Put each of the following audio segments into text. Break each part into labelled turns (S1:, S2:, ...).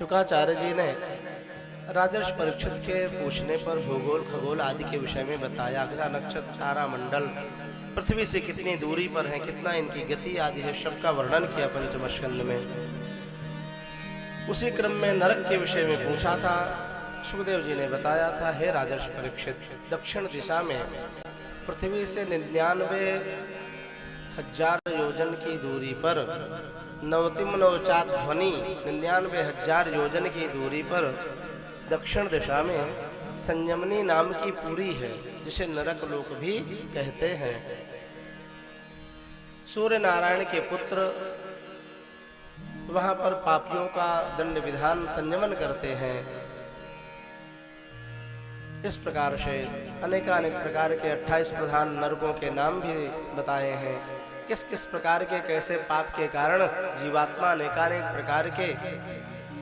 S1: शुकाचार्य जी ने राजर्षि परीक्षित के पूछने पर भूगोल खगोल आदि के विषय में बताया। ग्रह नक्षत्र तारा मंडल पृथ्वी से कितनी दूरी पर हैं, कितना इनकी गति आदि है, सबका वर्णन किया पंचम स्कंद में। उसी क्रम में नरक के विषय में पूछा था। सुखदेव जी ने बताया था, हे राजर्षि परीक्षित, दक्षिण दिशा में पृथ्वी से 99,000 योजन की दूरी पर नवतिम नवचात ध्वनि 99,000 योजन की दूरी पर दक्षिण दिशा में संयमनी नाम की पुरी है, जिसे नरक लोक भी कहते हैं। सूर्य नारायण के पुत्र वहां पर पापियों का दंड विधान संयमन करते हैं। इस प्रकार से अनेकानेक प्रकार के 28 प्रधान नरकों के नाम भी बताए हैं। किस किस प्रकार के कैसे पाप के कारण जीवात्मा अनेकानेक प्रकार के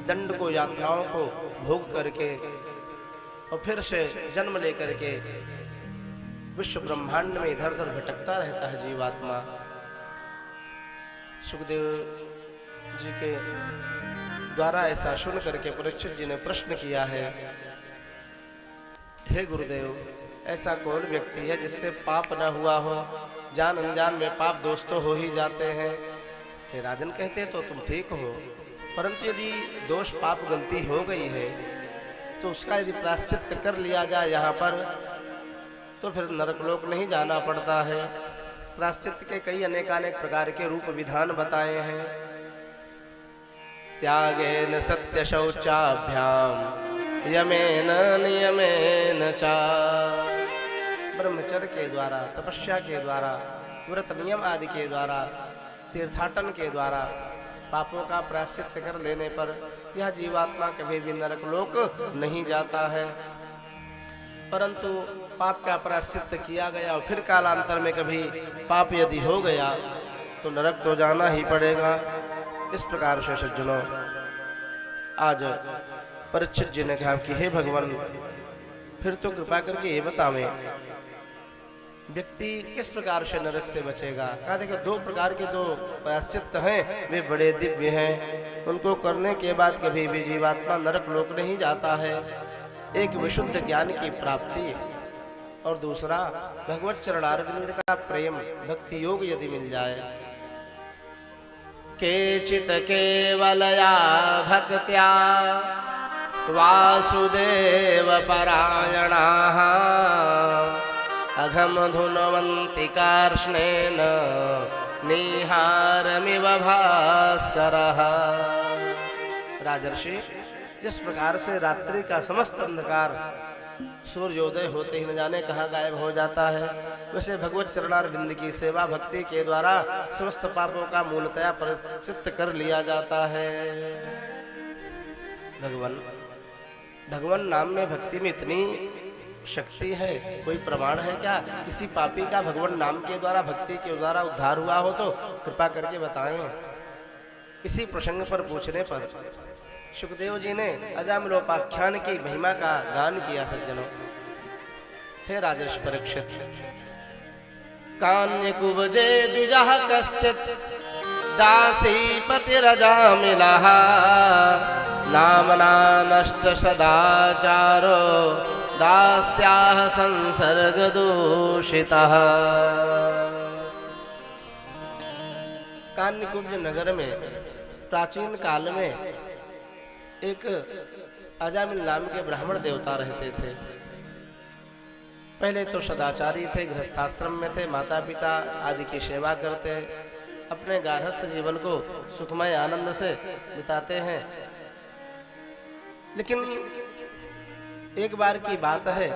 S1: दंड को यातनाओं को भोग करके और फिर से जन्म लेकर के विश्व ब्रह्मांड में इधर उधर भटकता रहता है जीवात्मा। सुखदेव जी के द्वारा ऐसा सुन करके परीक्षित जी ने प्रश्न किया है, हे गुरुदेव, ऐसा कौन व्यक्ति है जिससे पाप न हुआ हो? जान अनजान में पाप दोष तो हो ही जाते हैं। हे राजन कहते तो तुम ठीक हो, परंतु यदि दोष पाप गलती हो गई है तो उसका यदि प्रायश्चित कर लिया जाए यहाँ पर तो फिर नरकलोक नहीं जाना पड़ता है। प्रायश्चित के कई अनेकानेक प्रकार के रूप विधान बताए हैं। त्यागेन सत्य शौचाभ्याम यमेन नियमेन चा, ब्रह्मचर्य के द्वारा, तपस्या के द्वारा, व्रत नियम आदि के द्वारा, तीर्थाटन के द्वारा पापों का प्रायश्चित कर लेने पर यह जीवात्मा कभी भी नरक लोक नहीं जाता है। परंतु पाप का प्रायश्चित किया गया और फिर कालांतर में कभी पाप यदि हो गया तो नरक तो जाना ही पड़ेगा। इस प्रकार से सज्जनों, आज परीक्षित जी ने कहा कि हे भगवान, फिर तो कृपा करके ये बतावें, व्यक्ति किस प्रकार से नरक से बचेगा? कहा देखो, 2 प्रकार के 2 प्रायश्चित हैं, वे बड़े दिव्य हैं। उनको करने के बाद कभी भी जीवात्मा नरक लोक नहीं जाता है। एक विशुद्ध ज्ञान की प्राप्ति और दूसरा भगवत चरणारविंद का प्रेम भक्ति योग यदि मिल जाए। केचित केवलया भक्त्या वासुदेव परायणाः अघम धुनवन्ति कार्ष्णेन निहारमिव भास्करः। राजर्षि, जिस प्रकार से रात्रि का समस्त अंधकार सूर्योदय होते ही न जाने कहाँ गायब हो जाता है, वैसे भगवत चरणारविंद की सेवा भक्ति के द्वारा समस्त पापों का मूलतया परिचित कर लिया जाता है। भगवान नाम में भक्ति में इतनी शक्ति है, कोई प्रमाण है क्या? किसी पापी का भगवान नाम के द्वारा भक्ति के द्वारा उद्धार हुआ हो तो कृपा करके बताएं। इसी प्रसंग पर पूछने पर सुखदेव जी ने अजामिलोपाख्यान की महिमा का गान किया। सज्जनों, हे राजर्षि परीक्षित, कान्य कुब्जे द्विजः कश्चित् दासीपतिरजामिलः नामना नष्ट सदाचारो दास्याः संसर्ग दूषितः। कान्यकुब्ज नगर में प्राचीन काल में एक अजामिल नाम के ब्राह्मण देवता रहते थे। पहले तो सदाचारी थे, गृहस्थाश्रम में थे, माता पिता आदि की सेवा करते, अपने गार्हस्थ जीवन को सुखमय आनंद से बिताते हैं। लेकिन एक बार की बात है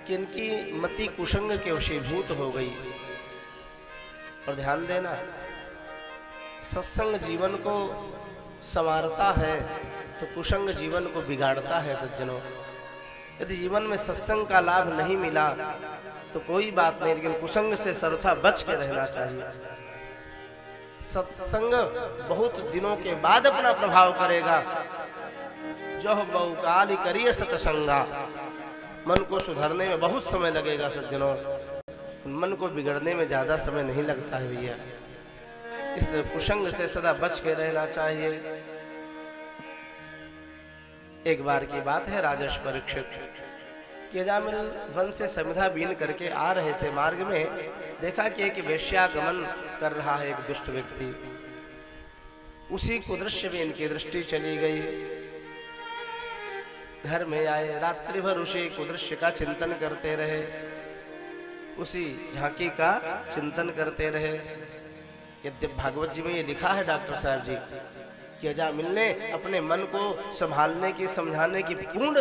S1: कि इनकी मति कुसंग के वशीभूत हो गई। और ध्यान देना, सत्संग जीवन को संवारता है तो कुसंग जीवन को बिगाड़ता है। सज्जनों, यदि जीवन में सत्संग का लाभ नहीं मिला तो कोई बात नहीं, लेकिन कुसंग से सर्वथा बच के रहना चाहिए। सत्संग बहुत दिनों के बाद अपना प्रभाव करेगा। जो बहुकाली करिए सत्संगा, मन को सुधरने में बहुत समय लगेगा। सज्जनों, मन को बिगड़ने में ज्यादा समय नहीं लगता है भैया। इस कुसंग से सदा बच के रहना चाहिए। एक बार की बात है, राजर्षि परीक्षित कि अजामिल वन से समिधा बीन करके आ रहे थे। मार्ग में देखा कि एक वेश्यागमन कर रहा है एक दुष्ट व्यक्ति। उसी कुदृश्य में इनकी दृष्टि चली गई। घर में आए, रात्रि भर उसी कुदृश्य का चिंतन करते रहे, उसी झांकी का चिंतन करते रहे। यद्यप भागवत जी में ये लिखा है डॉक्टर साहब जी कि अजामिल ने अपने मन को संभालने की, समझाने की पूर्ण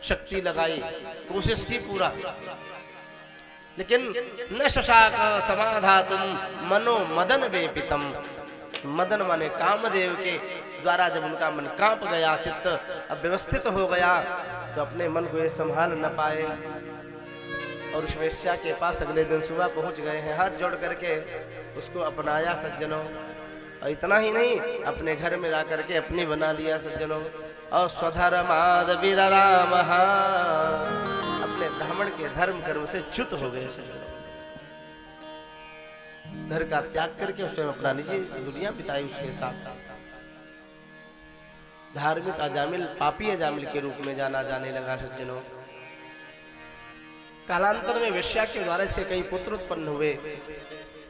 S1: शक्ति लगाई, कोशिश की पूरा, लेकिन न शशाक समाधातुम मनो मदन वेपितम। मदन माने कामदेव के द्वारा जब उनका मन कांप गया, चित्त अव्यवस्थित हो गया, तो अपने मन को ये संभाल न पाए और उस वेश्या के पास अगले दिन सुबह पहुंच गए हैं। हाथ जोड़ करके उसको अपनाया सज्जनों, और इतना ही नहीं, अपने घर में ला करके अपनी बना लिया सज्जनों। और स्वधर्माद विरराम, अपने ब्राह्मण के धर्म कर्म से च्युत हो गए सज्जनों। घर का त्याग करके उसने अपना निजी दुनिया बिताई उसके साथ। धार्मिक अजामिल पापी अजामिल के रूप में जाने लगा सज्जनों। कालांतर में वेश्या के द्वारा इसके कई पुत्र उत्पन्न हुए।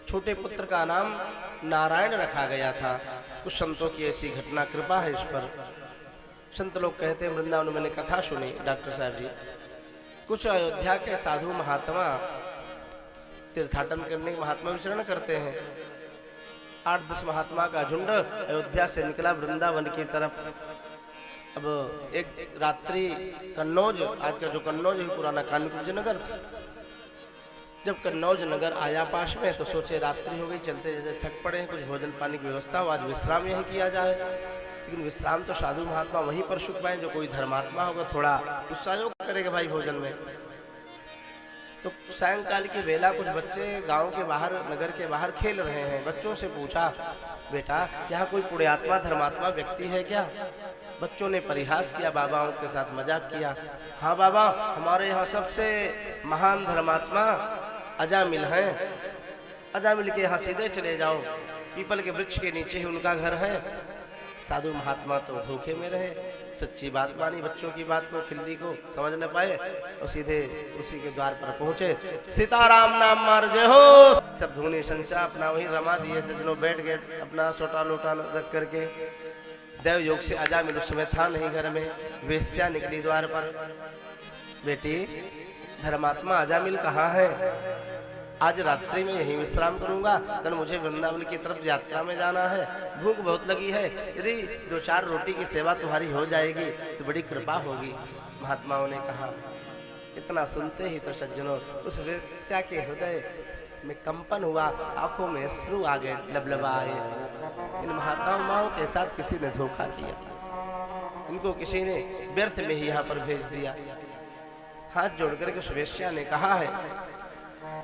S1: छोटे पुत्र का नाम नारायण रखा गया था। कुछ संतों की ऐसी घटना, कृपा है इस पर। संत लोग कहते हैं, वृंदावन में मैंने कथा सुनी डॉक्टर साहब जी, कुछ अयोध्या के साधु महात्मा तीर्थाटन करने के महात्मा विचरण करते हैं। 8-10 महात्मा का झुंड अयोध्या से निकला वृंदावन की तरफ। अब एक रात्रि कन्नौज, आज का जो कन्नौज है पुराना कानपुर नगर था, जब कन्नौज नगर आया पास में, तो सोचे रात्रि हो गई, चलते चलते थक पड़े हैं, कुछ भोजन पानी की व्यवस्था हो, आज विश्राम यहीं किया जाए। लेकिन विश्राम तो साधु महात्मा वहीं पर सुख पाए, जो कोई धर्मात्मा होगा थोड़ा उत्साह करेगा भाई भोजन में। तो सायंकाल की बेला कुछ बच्चे गांव के बाहर, नगर के बाहर खेल रहे हैं। बच्चों से पूछा, बेटा यहाँ कोई पुण्यात्मा धर्मात्मा व्यक्ति है क्या? बच्चों ने परिहास किया, बाबाओं के साथ मजाक किया। हाँ बाबा, हमारे यहाँ सबसे महान धर्मात्मा अजामिल हैं। अजामिल के यहाँ सीधे चले जाओ, पीपल के वृक्ष के नीचे ही उनका घर है। साधु महात्मा तो धोखे में रहे, सच्ची बात मानी, बच्चों की बात को, खिल्ली को समझ न पाए और सीधे उसी के द्वार पर पहुंचे। सीताराम नाम मार जय हो, सब धुनी संचा अपना वही रमा दिए सज्जनों, बैठ गए अपना सोटा लोटा रख करके। देव योग से अजामिल उस समय था नहीं घर में। वेश्या निकली द्वार पर, बेटी धर्मात्मा अजामिल कहाँ है? आज रात्रि में यहीं विश्राम करूंगा, कल मुझे वृंदावन की तरफ यात्रा में जाना है, भूख बहुत लगी है, यदि 2-4 रोटी की सेवा तुम्हारी हो जाएगी तो बड़ी कृपा होगी। महात्माओं ने कहा। इतना सुनते ही तो सज्जनों उस वेश्या के हृदय में कंपन हुआ, आंखों में अश्रु आ गए, लबलबाए। इन महात्माओं के साथ किसी ने धोखा किया, इनको किसी ने व्यर्थ में ही यहाँ पर भेज दिया। हाथ जोड़कर के उस वेश्या ने कहा है,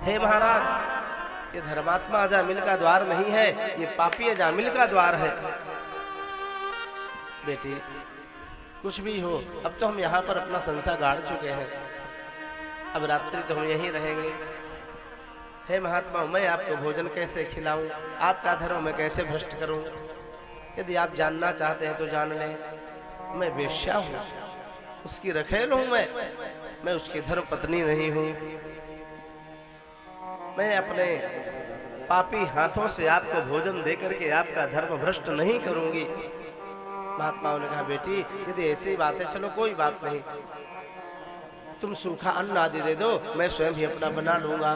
S1: हे महाराज, ये धर्मात्मा अजामिल का द्वार नहीं है, ये पापी अजामिल का द्वार है। बेटी कुछ भी हो, अब तो हम यहाँ पर अपना संसार गाड़ चुके हैं, अब रात्रि तो हम यहीं रहेंगे। हे महात्मा, मैं आपको भोजन कैसे खिलाऊं, आपका धर्म मैं कैसे भ्रष्ट करूं? यदि आप जानना चाहते हैं तो जान लें, मैं वेश्या हूं, उसकी रखेल हूं, मैं उसकी धर्म पत्नी नहीं हूं। मैं अपने पापी हाथों से आपको भोजन दे करके आपका धर्म भ्रष्ट नहीं करूंगी। महात्माओं ने कहा, बेटी यदि ऐसी बात है, चलो कोई बात नहीं, तुम सूखा अन्न आदि दे दो, मैं स्वयं ही अपना बना लूंगा।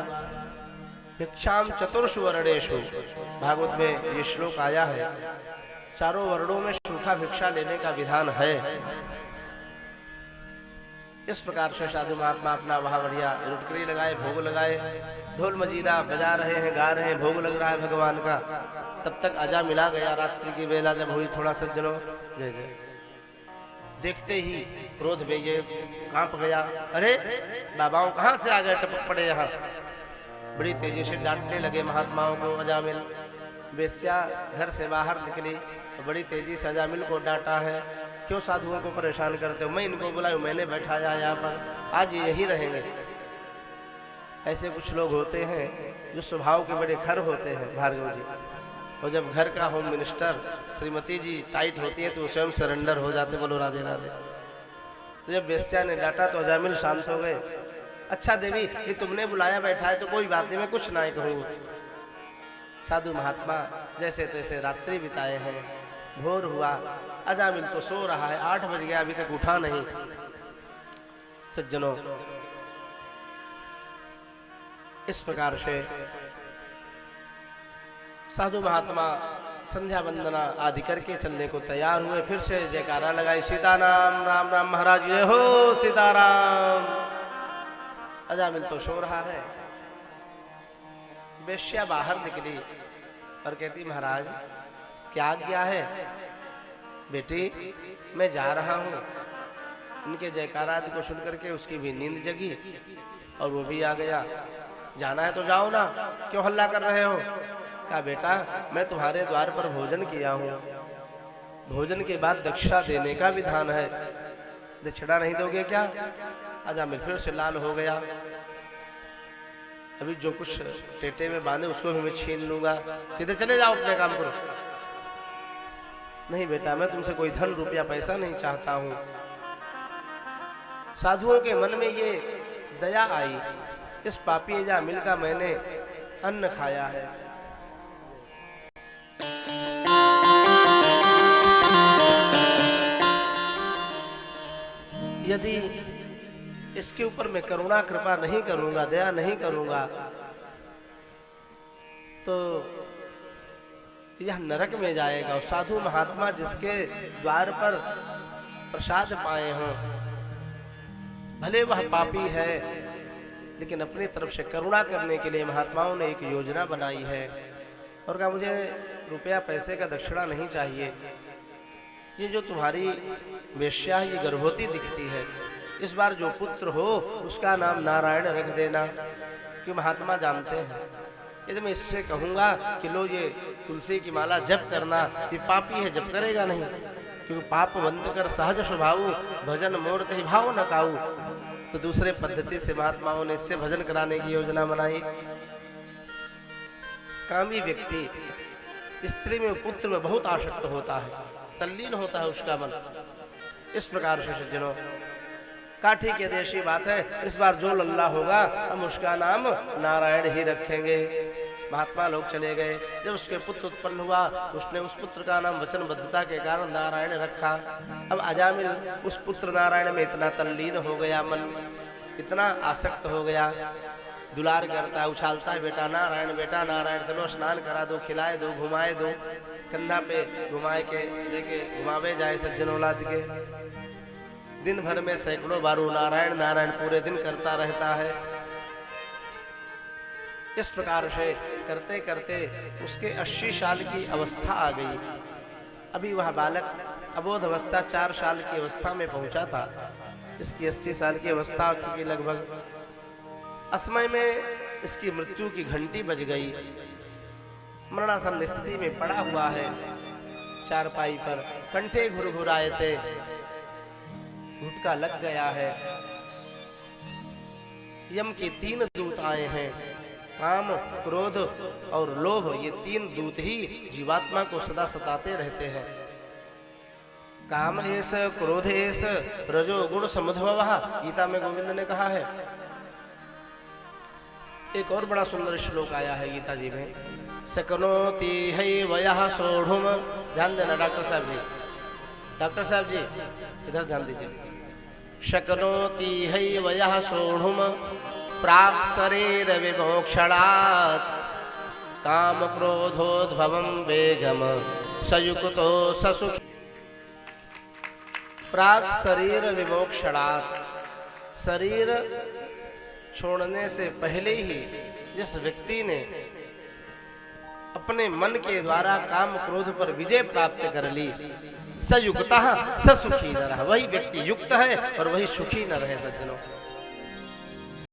S1: भिक्षाम चतुर्षु वर्णेषु, भागवत में ये श्लोक आया है, चारों वर्णों में सूखा भिक्षा लेने का विधान है। इस प्रकार से साधु महात्मा अपना वहां बढ़िया रुटकरी लगाए, भोग लगाए, ढोल मजीरा बजा रहे हैं, गा रहे हैं, भोग लग रहा है भगवान का। तब तक अजामिल गया। रात्रि की बेला जब हुई, थोड़ा सज्जनों जय जय, देखते ही क्रोध में ये कांप गया। अरे बाबाओं कहाँ से आ गए, टपक पड़े यहाँ। बड़ी तेजी से डांटने लगे महात्माओं को अजामिल। वेश्या घर से बाहर निकली तो बड़ी तेजी से अजामिल को डांटा है, क्यों साधुओं को परेशान करते हो? मैं इनको बुलाया, मैंने बैठाया यहाँ पर, आज यही रहेंगे। ऐसे कुछ लोग होते हैं जो स्वभाव के बड़े खर होते हैं भार्गव जी, और जब घर का होम मिनिस्टर श्रीमती जी टाइट होती है तो स्वयं सरेंडर हो जाते, बोलो राधे राधे। तो जब वेश्या ने डांटा तो अजामिल शांत हो गए। अच्छा देवी, ये तुमने बुलाया बैठा है तो कोई बात नहीं, मैं कुछ ना कहूँ। साधु महात्मा जैसे तैसे रात्रि बिताए हैं, भोर हुआ, अजामिल तो सो रहा है, 8 बज गया, अभी तक उठा नहीं। सज्जनों, इस प्रकार से साधु महात्मा संध्या वंदना आदि करके चलने को तैयार हुए। फिर से जयकारा लगाई, सीताराम, राम राम महाराज जय हो, सीताराम। अजामिल तो सो रहा है। वेश्या बाहर निकली और कहती, महाराज क्या आज्ञा है? बेटी मैं जा रहा हूँ। इनके जयकारा आदि को सुनकर के उसकी भी नींद जगी और वो भी आ गया। जाना है तो जाओ ना, क्यों हल्ला कर रहे हो? कहा, बेटा मैं तुम्हारे द्वार पर भोजन किया हूँ, भोजन के बाद दक्षिणा देने का विधान है, दक्षिणा नहीं दोगे क्या? अजामिल फिर से लाल हो गया। अभी जो कुछ टेटे में बांधे उसको भी मैं छीन लूंगा, सीधे चले जाओ, अपने काम करो। नहीं बेटा, मैं तुमसे कोई धन रुपया पैसा नहीं चाहता हूं। साधुओं के मन में ये दया आई, इस पापी अजामिल का मैंने अन्न खाया है, यदि इसके ऊपर मैं करुणा कृपा नहीं करूंगा, दया नहीं करूंगा, तो यह नरक में जाएगा। और साधु महात्मा जिसके द्वार पर प्रसाद पाए हों, भले वह पापी है, लेकिन अपनी तरफ से करुणा करने के लिए महात्माओं ने एक योजना बनाई है और कहा, मुझे रुपया पैसे का दक्षिणा नहीं चाहिए। ये जो तुम्हारी वेश्या ये गर्भवती दिखती है, इस बार जो पुत्र हो उसका नाम नारायण रख देना, कि महात्मा जानते हैं यदि मैं इससे कहूंगा कि लो ये तुलसी की माला जप करना, कि पापी है जप करेगा नहीं, क्योंकि पाप बंद कर सहज स्वभाव, भजन मूर्त ही भाव न काऊ। तो दूसरे पद्धति से महात्माओं ने इससे भजन कराने की योजना बनाई। कामी व्यक्ति स्त्री में पुत्र में बहुत आसक्त होता है, तल्लीन होता है उसका मन। इस प्रकार से सज्जनों, काठी के देशी बात है, इस बार जो लल्ला होगा हम उसका नाम नारायण ही रखेंगे। महात्मा लोग चले गए। जब उसके पुत्र उत्पन्न हुआ तो उसने उस पुत्र का नाम वचनबद्धता के कारण नारायण रखा। अब अजामिल उस पुत्र नारायण में इतना तल्लीन हो गया, मन इतना आसक्त हो गया, दुलार करता है, उछालता है, बेटा नारायण, बेटा नारायण, चलो स्नान करा दो, खिलाए दो, घुमाए दो, कंधा पे घुमाए के लेके घुमावे जाए सज्जनों लाद के। दिन भर में सैकड़ों बारू नारायण नारायण पूरे दिन करता रहता है। इस प्रकार से करते करते उसके 80 साल की अवस्था आ गई। अभी वह बालक अबोध अवस्था 4 साल की अवस्था में पहुंचा था। इसकी 80 साल की अवस्था हो चुकी लगभग। असमय में इसकी मृत्यु की घंटी बज गई। मरणासन स्थिति में पड़ा हुआ है, चारपाई पर कंठे घुरघुराए थे, घुटका लग गया है। यम के 3 दूत आए हैं, काम, क्रोध और लोभ, ये 3 दूत ही जीवात्मा को सदा सताते रहते हैं। काम एस, क्रोध एस, रजो गुण समुद्भवः, गीता में गोविंद ने कहा है। एक और बड़ा सुंदर श्लोक आया है गीता जी में, सकनोति है वयः सोढ़ुम। ध्यान देना डॉक्टर साहब जी, डॉक्टर साहब जी इधर ध्यान दीजिए। शक्नोति है वयः सोढ़ुम प्राक् शरीर विमोक्षणात्, काम क्रोधोद्भवं वेगम सयुक्तो ससुखी। प्राक् शरीर विमोक्षणात्, शरीर छोड़ने से पहले ही जिस व्यक्ति ने अपने मन के द्वारा काम क्रोध पर विजय प्राप्त कर ली, सयुक्तः ससुखी न रहा, वही व्यक्ति युक्त है और वही सुखी न रहे। सज्जनों,